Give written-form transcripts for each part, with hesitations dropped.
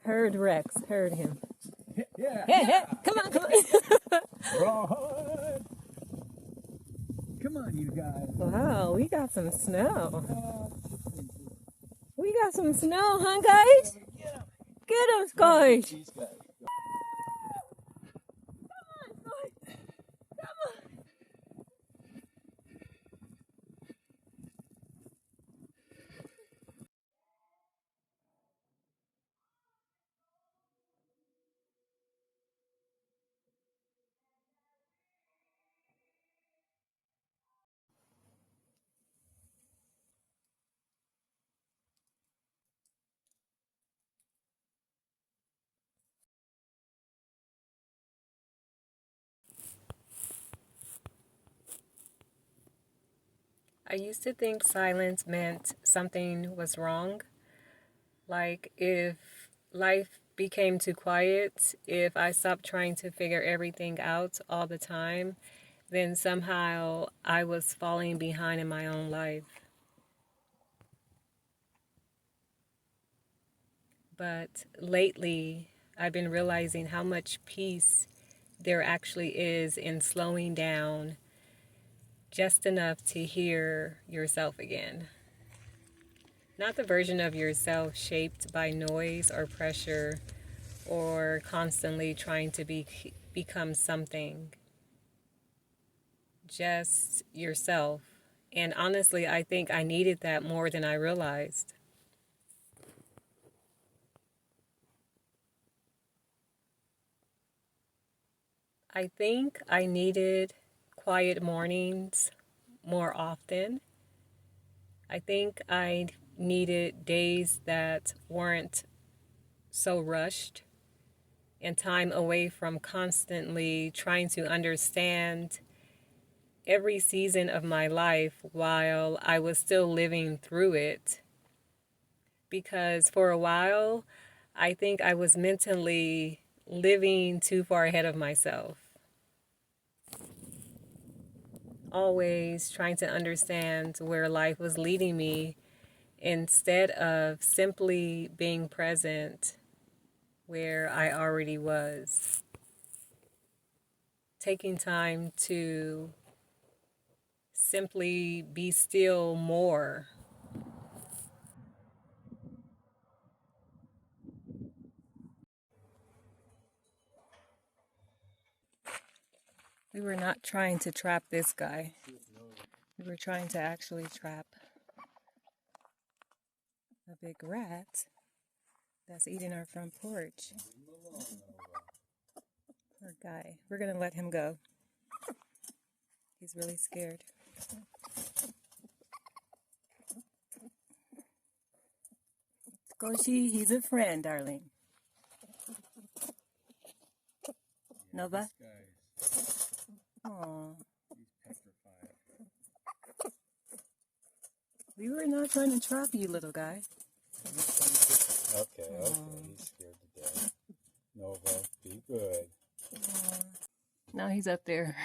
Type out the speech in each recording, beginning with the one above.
Heard Rex. Heard him. Yeah. Hey, come on, come on. Run. Come on, you guys. Wow, we got some snow. We got some snow, huh, guys? Get them, guys. These guys. I used to think silence meant something was wrong. Like if life became too quiet, if I stopped trying to figure everything out all the time, then somehow I was falling behind in my own life. But lately, I've been realizing how much peace there actually is in slowing down just enough to hear yourself again. Not the version of yourself shaped by noise or pressure or constantly trying to become something. Just yourself. And honestly, I think I needed that more than I realized. I think I needed quiet mornings more often. I think I needed days that weren't so rushed and time away from constantly trying to understand every season of my life while I was still living through it. Because for a while, I think I was mentally living too far ahead of myself. Always trying to understand where life was leading me instead of simply being present where I already was. Taking time to simply be still more. We were not trying to trap this guy. We were trying to actually trap a big rat that's eating our front porch. Poor guy. We're going to let him go. He's really scared. Koshi, he's a friend, darling. Nova? Aww. We were not trying to trap you, little guy. Okay, he's scared to death. Nova, be good. Now he's up there.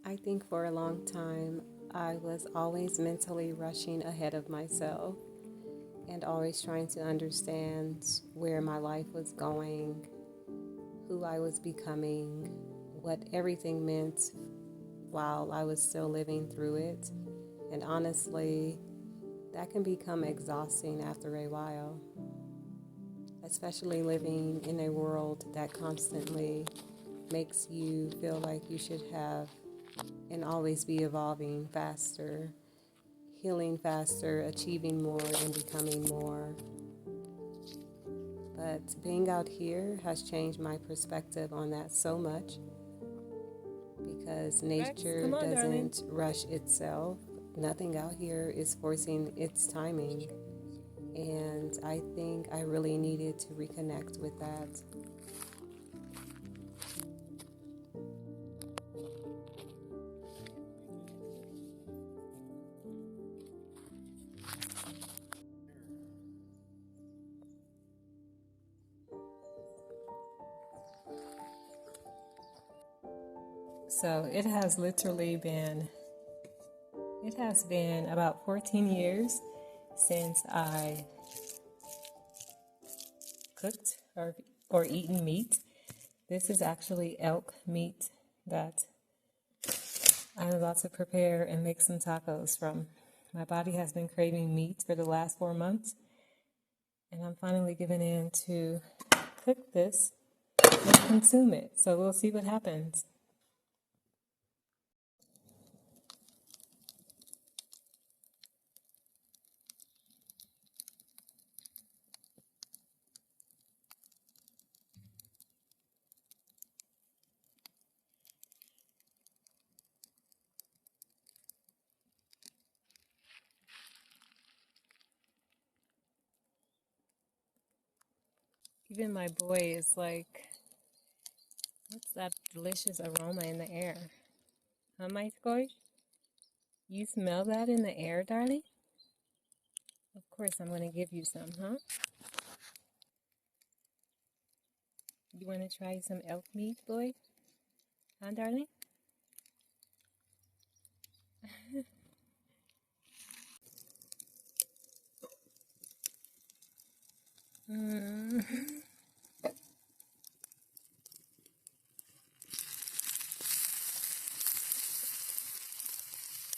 I think for a long time, I was always mentally rushing ahead of myself and always trying to understand where my life was going, who I was becoming, what everything meant while I was still living through it. And honestly, that can become exhausting after a while, especially living in a world that constantly makes you feel like you should have and always be evolving faster, healing faster, achieving more, and becoming more. But being out here has changed my perspective on that so much because nature doesn't rush itself. Nothing out here is forcing its timing. And I think I really needed to reconnect with that. So it has been about 14 years since I cooked or eaten meat. This is actually elk meat that I'm about to prepare and make some tacos from. My body has been craving meat for the last 4 months, and I'm finally giving in to cook this and consume it. So we'll see what happens. Even my boy is like, what's that delicious aroma in the air? Huh, my squash? You smell that in the air, darling? Of course, I'm going to give you some, huh? You want to try some elk meat, boy? Huh, darling? Mm.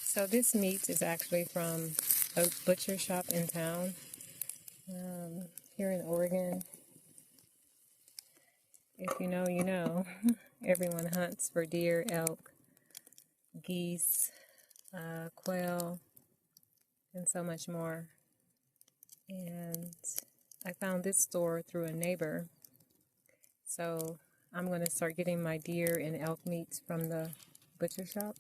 So this meat is actually from a butcher shop in town here in Oregon. If you know, you know. Everyone hunts for deer, elk, geese, quail, and so much more. And I found this store through a neighbor. So I'm going to start getting my deer and elk meat from the butcher shop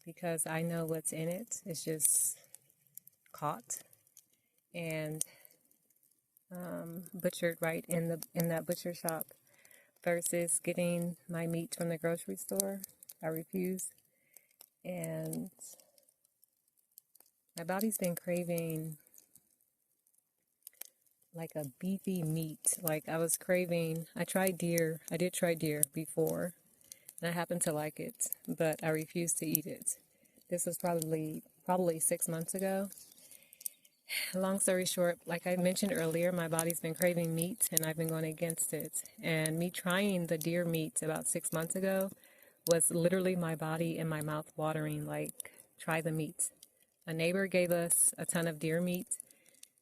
because I know what's in it. It's just caught and butchered right in that butcher shop versus getting my meat from the grocery store. I refuse. And my body's been craving like a beefy meat. Like I did try deer before, and I happen to like it, but I refuse to eat it. This was probably 6 months ago. Long story short, like I mentioned earlier, my body's been craving meat, and I've been going against it. And me trying the deer meat about 6 months ago was literally my body and my mouth watering, like, try the meat. A neighbor gave us a ton of deer meat,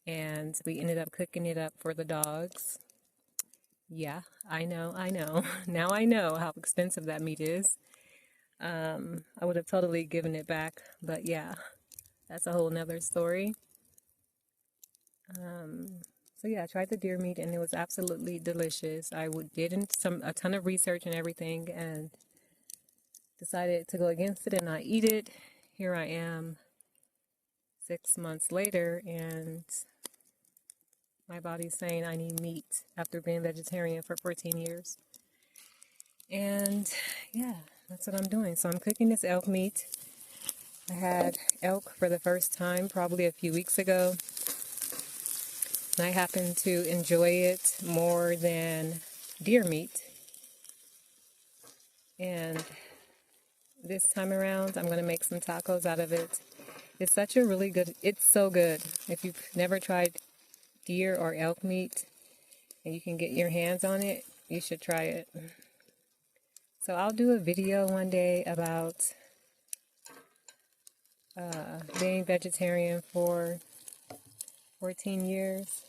and we ended up cooking it up for the dogs. Yeah, I know. Now I know how expensive that meat is. I would have totally given it back, but yeah, that's a whole nother story. So yeah, I tried the deer meat and it was absolutely delicious. I did a ton of research and everything and decided to go against it and not eat it. Here I am 6 months later and my body's saying I need meat after being vegetarian for 14 years. And yeah, that's what I'm doing. So I'm cooking this elk meat. I had elk for the first time probably a few weeks ago. And I happen to enjoy it more than deer meat. And this time around, I'm going to make some tacos out of it. It's so good. If you've never tried deer or elk meat and you can get your hands on it, you should try it. So I'll do a video one day about being vegetarian for 14 years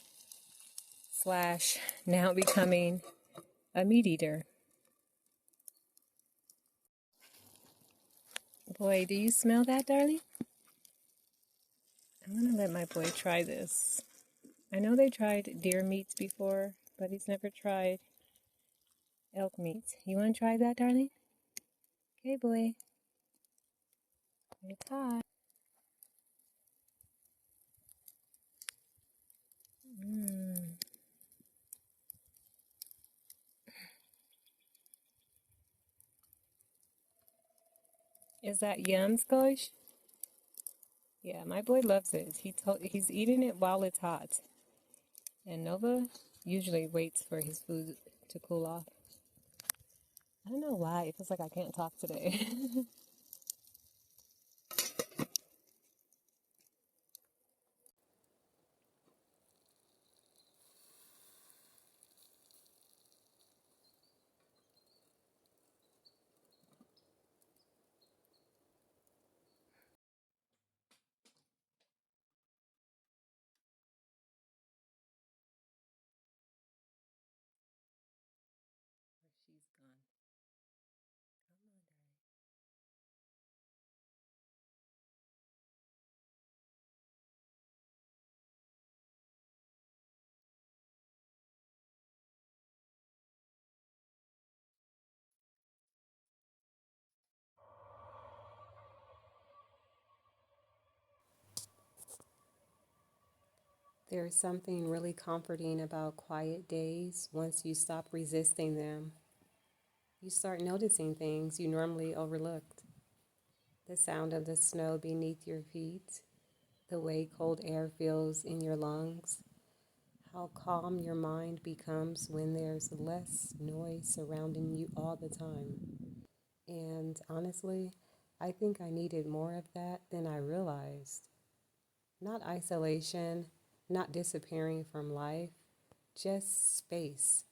/ now becoming a meat eater. Boy, do you smell that, darling? I'm going to let my boy try this. I know they tried deer meat before, but he's never tried elk meat. You want to try that, darling? Okay, boy. It's hot. Is that yum, Skosh? Yeah, my boy loves it. He's eating it while it's hot. And Nova usually waits for his food to cool off. I don't know why. It feels like I can't talk today. She's gone. Come on, darling. There's something really comforting about quiet days once you stop resisting them. You start noticing things you normally overlooked. The sound of the snow beneath your feet, the way cold air feels in your lungs, how calm your mind becomes when there's less noise surrounding you all the time. And honestly, I think I needed more of that than I realized. Not isolation, not disappearing from life, just space.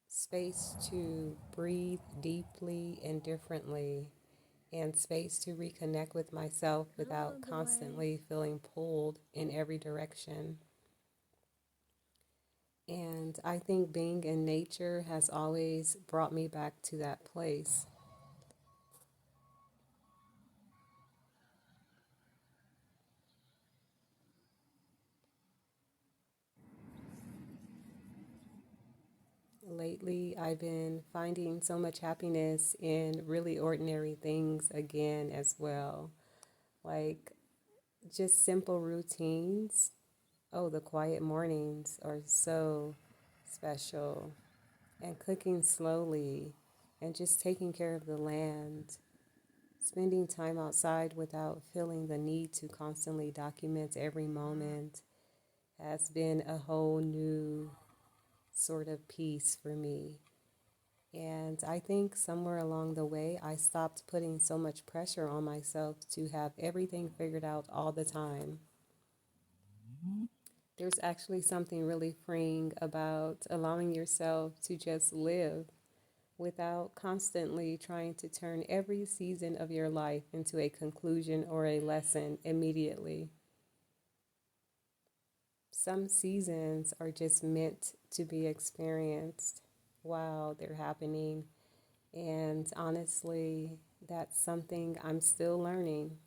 Space to breathe deeply and differently, and space to reconnect with myself without constantly feeling pulled in every direction. And I think being in nature has always brought me back to that place. Lately, I've been finding so much happiness in really ordinary things again as well. Like just simple routines. Oh, the quiet mornings are so special. And cooking slowly and just taking care of the land. Spending time outside without feeling the need to constantly document every moment has been a whole new sort of peace for me. And I think somewhere along the way, I stopped putting so much pressure on myself to have everything figured out all the time. There's actually something really freeing about allowing yourself to just live without constantly trying to turn every season of your life into a conclusion or a lesson immediately. Some seasons are just meant to be experienced while they're happening. And honestly, that's something I'm still learning.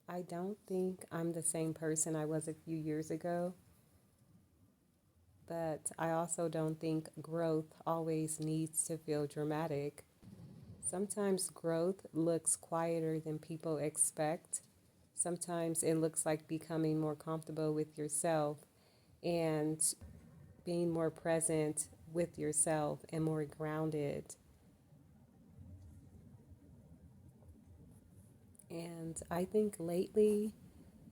I don't think I'm the same person I was a few years ago, but I also don't think growth always needs to feel dramatic. Sometimes growth looks quieter than people expect. Sometimes it looks like becoming more comfortable with yourself and being more present with yourself and more grounded. And I think lately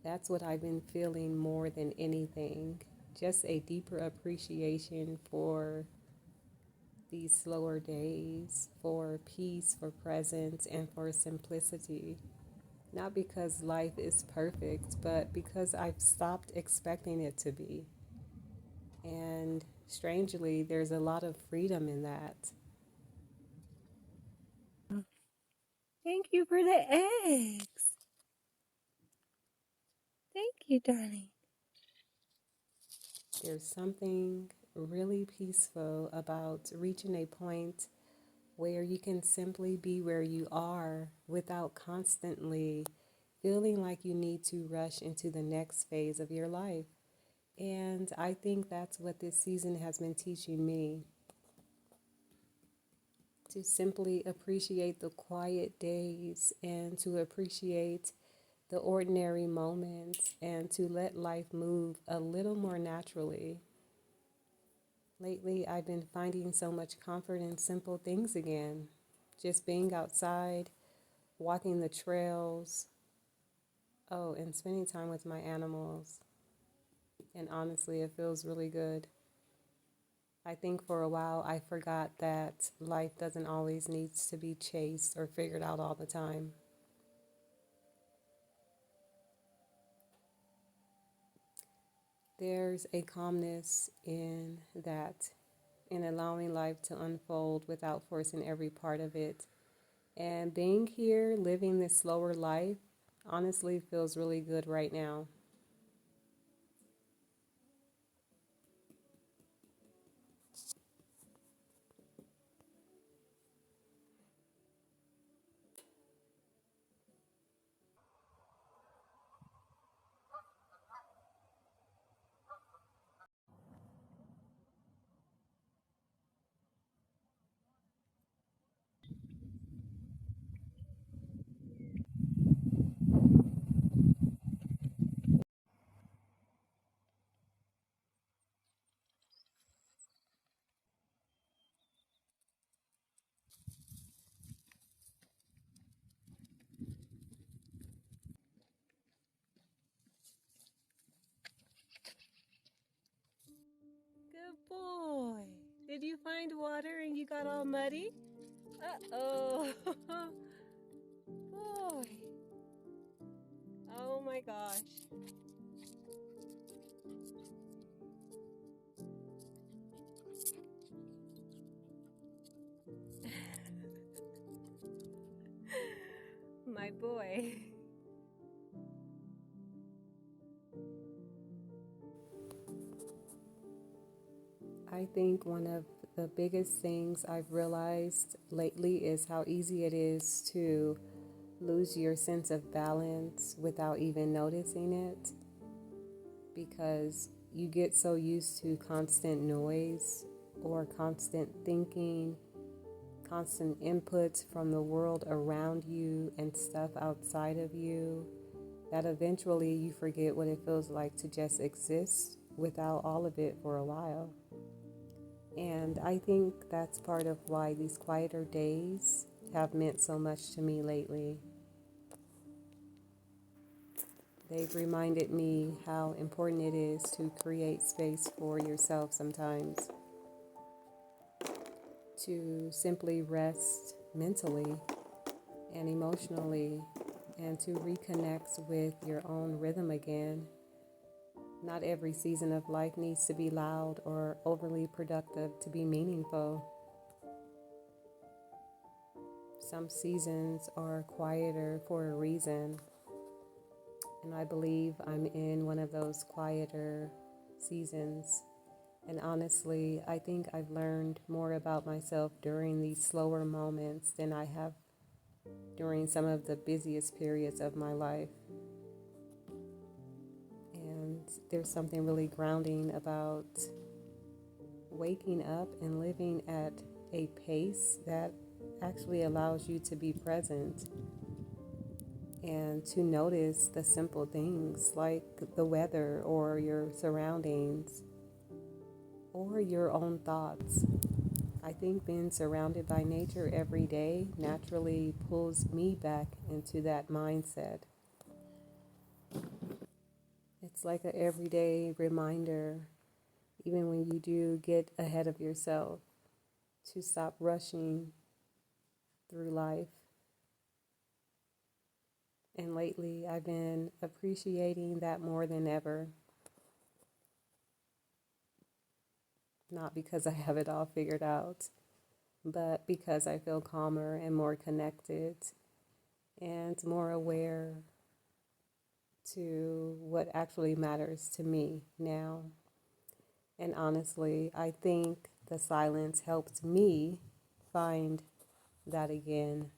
that's what I've been feeling more than anything. Just a deeper appreciation for these slower days, for peace, for presence, and for simplicity. Not because life is perfect, but because I've stopped expecting it to be. And strangely, there's a lot of freedom in that. Thank you for the eggs. Thank you, darling. There's something really peaceful about reaching a point where you can simply be where you are without constantly feeling like you need to rush into the next phase of your life. And I think that's what this season has been teaching me, to simply appreciate the quiet days and to appreciate the ordinary moments and to let life move a little more naturally. Lately, I've been finding so much comfort in simple things again. Just being outside, walking the trails, oh, and spending time with my animals. And honestly, it feels really good. I think for a while I forgot that life doesn't always need to be chased or figured out all the time. There's a calmness in that, in allowing life to unfold without forcing every part of it. And being here, living this slower life, honestly feels really good right now. Good boy. Did you find water and you got all muddy? Uh-oh. Boy. Oh my gosh. My boy. I think one of the biggest things I've realized lately is how easy it is to lose your sense of balance without even noticing it, because you get so used to constant noise or constant thinking, constant inputs from the world around you and stuff outside of you, that eventually you forget what it feels like to just exist without all of it for a while. And I think that's part of why these quieter days have meant so much to me lately. They've reminded me how important it is to create space for yourself sometimes, to simply rest mentally and emotionally, and to reconnect with your own rhythm again. Not every season of life needs to be loud or overly productive to be meaningful. Some seasons are quieter for a reason, and I believe I'm in one of those quieter seasons. And honestly, I think I've learned more about myself during these slower moments than I have during some of the busiest periods of my life. And there's something really grounding about waking up and living at a pace that actually allows you to be present and to notice the simple things like the weather or your surroundings or your own thoughts. I think being surrounded by nature every day naturally pulls me back into that mindset. It's like an everyday reminder, even when you do get ahead of yourself, to stop rushing through life. And lately, I've been appreciating that more than ever. Not because I have it all figured out, but because I feel calmer and more connected and more aware to what actually matters to me now. And honestly, I think the silence helped me find that again.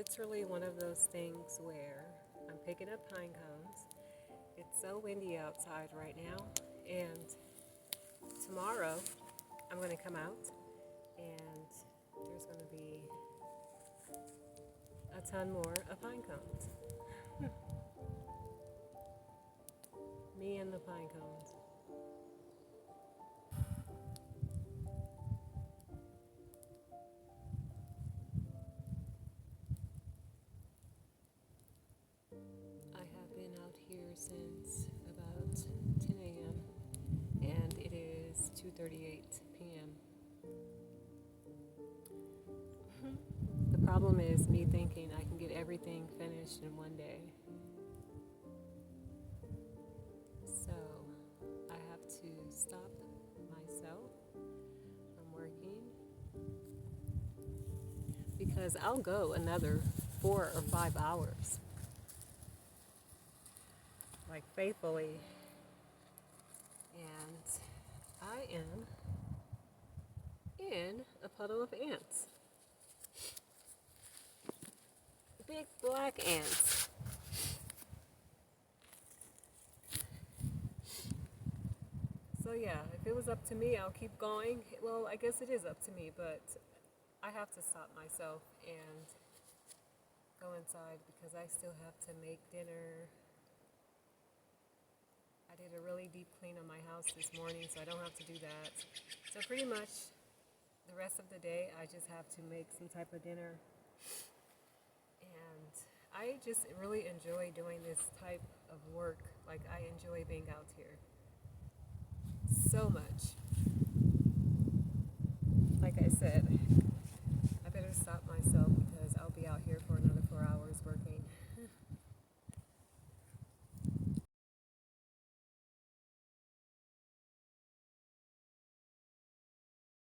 literally one of those things where I'm picking up pine cones. It's so windy outside right now, and tomorrow I'm going to come out and there's going to be a ton more of pine cones. Me and the pine cones. I have been out here since about 10 a.m. and it is 2:38 p.m. The problem is me thinking I can get everything finished in one day. So I have to stop myself from working because I'll go another 4 or 5 hours, like faithfully, and I am in a puddle of ants. Big black ants. So yeah, if it was up to me, I'll keep going. Well, I guess it is up to me, but I have to stop myself and go inside because I still have to make dinner. I did a really deep clean on my house this morning, so I don't have to do that. So pretty much the rest of the day, I just have to make some type of dinner. And I just really enjoy doing this type of work. Like, I enjoy being out here so much.